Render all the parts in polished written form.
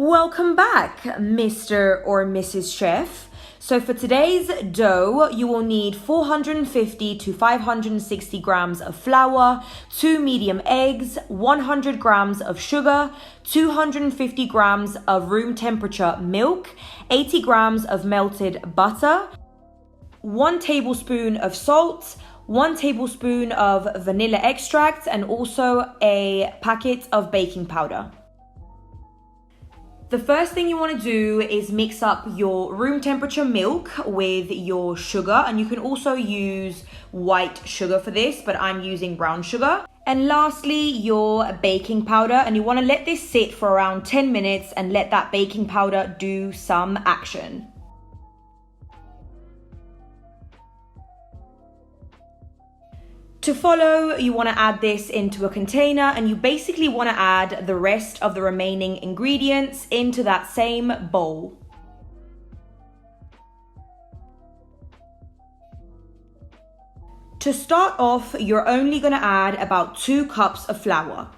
Welcome back, Mr. or Mrs. Chef. So for today's dough, you will need 450 to 560 grams of flour, 2 medium eggs, 100 grams of sugar, 250 grams of room temperature milk, 80 grams of melted butter, 1 tablespoon of salt, 1 tablespoon of vanilla extract, and also a packet of baking powder. The first thing you want to do is mix up your room temperature milk with your sugar, and you can also use white sugar for this, but I'm using brown sugar. And lastly, your baking powder, and you want to let this sit for around 10 minutes and let that baking powder do some action. To follow, you want to add this into a container, and you basically want to add the rest of the remaining ingredients into that same bowl. To start off, you're only going to add about 2 cups of flour.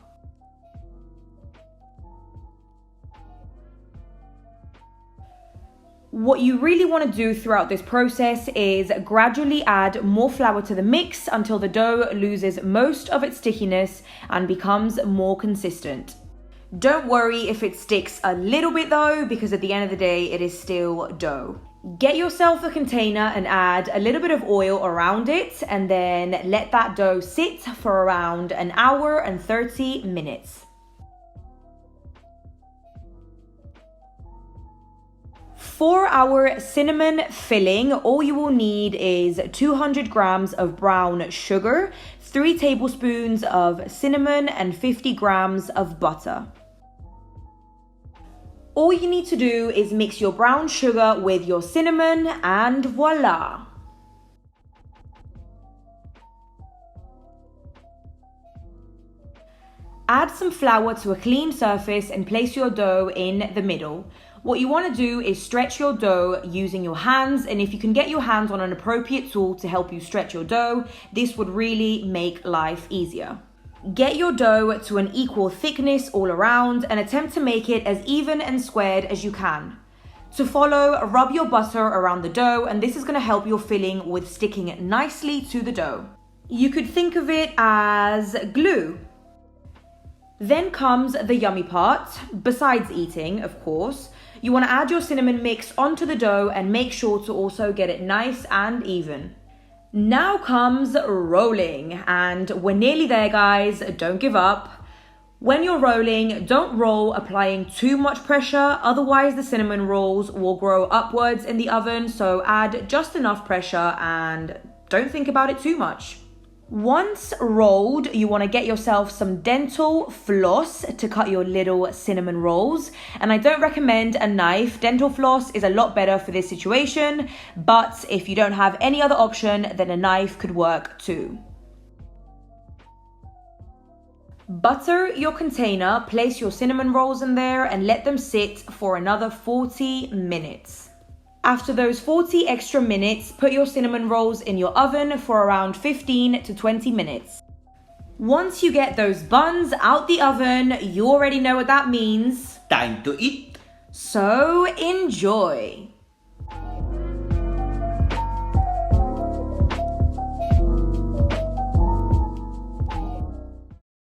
What you really want to do throughout this process is gradually add more flour to the mix until the dough loses most of its stickiness and becomes more consistent. Don't worry if it sticks a little bit though, because at the end of the day, it is still dough. Get yourself a container and add a little bit of oil around it, and then let that dough sit for around an hour and 30 minutes. For our cinnamon filling, all you will need is 200 grams of brown sugar, 3 tablespoons of cinnamon, and 50 grams of butter. All you need to do is mix your brown sugar with your cinnamon, and voila! Add some flour to a clean surface and place your dough in the middle. What you want to do is stretch your dough using your hands, and if you can get your hands on an appropriate tool to help you stretch your dough, this would really make life easier. Get your dough to an equal thickness all around and attempt to make it as even and squared as you can. To follow, rub your butter around the dough, and this is going to help your filling with sticking nicely to the dough. You could think of it as glue. Then comes the yummy part, besides eating, of course. You want to add your cinnamon mix onto the dough and make sure to also get it nice and even. Now comes rolling, and we're nearly there, guys. Don't give up. When you're rolling, don't roll applying too much pressure, otherwise the cinnamon rolls will grow upwards in the oven, so add just enough pressure and don't think about it too much. Once rolled, you want to get yourself some dental floss to cut your little cinnamon rolls. And I don't recommend a knife. Dental floss is a lot better for this situation, but if you don't have any other option, then a knife could work too. Butter your container, place your cinnamon rolls in there and let them sit for another 40 minutes. After those 40 extra minutes, put your cinnamon rolls in your oven for around 15 to 20 minutes. Once you get those buns out the oven, you already know what that means. Time to eat! So enjoy!